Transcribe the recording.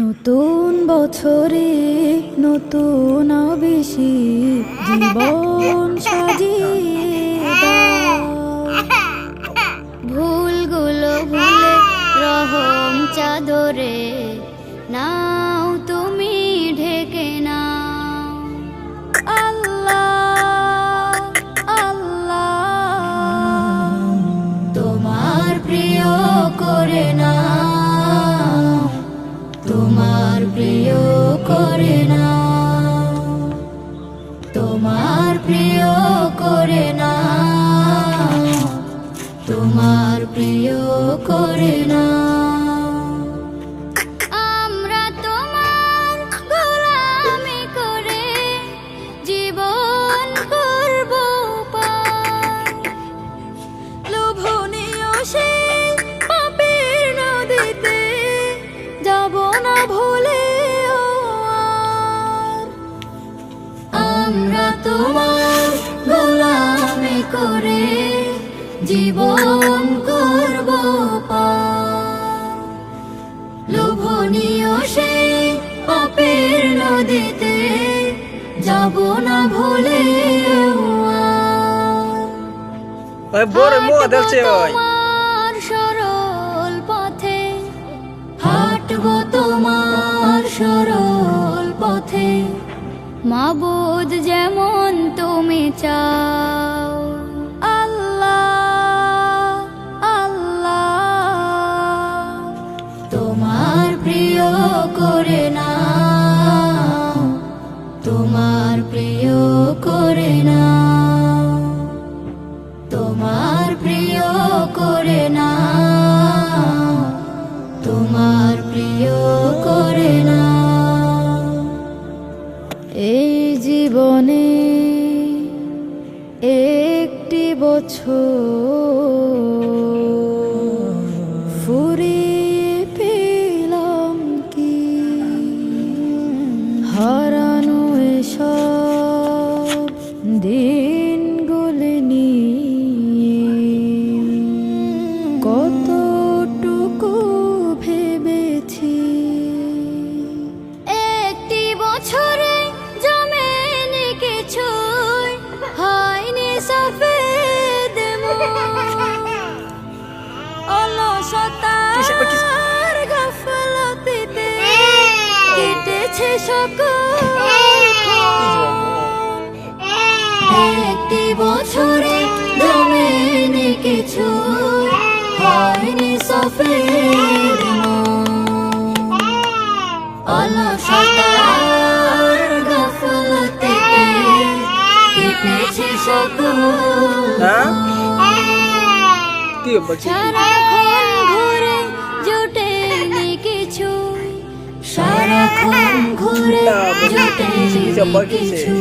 নতুন বছরে নতুন বেশি জীবন সাজিয়ে দাও। ভুলগুলো ভুলে রহম চাদরে নাও তুমি ঢেকে নাও। আল্লাহ আল্লাহ তোমার প্রিয় করে নাও, তোমার প্রিয় করে নাও, তোমার প্রিয় করে নাও, তোমার প্রিয় করে নাও। আমরা তোমার গোলামি করে জীবন করব পার। লোভনীয় সেই পাপের নদীতে যাব না ভুলে আর। আমরা তোমার গোলামি করে জীবন করব পার। লোভনীয় সেই পাপের নদীতে যাব না ভুলে আর। তোমার সরল পথে হাঁটবো, তোমার সরল পথে মাবুদ যেমন তুমি চাও। আল্লাহ আল্লাহ তোমার প্রিয় করে নাও, তোমার প্রিয় করে নাও, তোমার প্রিয় করে নাও, তোমার প্রিয় করে নাও। এই জীবনে একটি বছর ফুরিয়ে পেলাম কি, হারানো এসব দিনগুলি নিয়ে কতটুকু ভেবেছি। একটি বছরে জমেনি কিছুই হয়নি সফেদ অলসতার গাফলতিতে কেটেছে সকল। একটি বছরে জমেনি কিছু হয়নি সফেদ অলসতার গাফলতিতে কেটেছে সকল। সারাক্ষণ ঘুরে জোটেনি কিছু, সারাক্ষণ ঘুরে জোটেনি কিছু।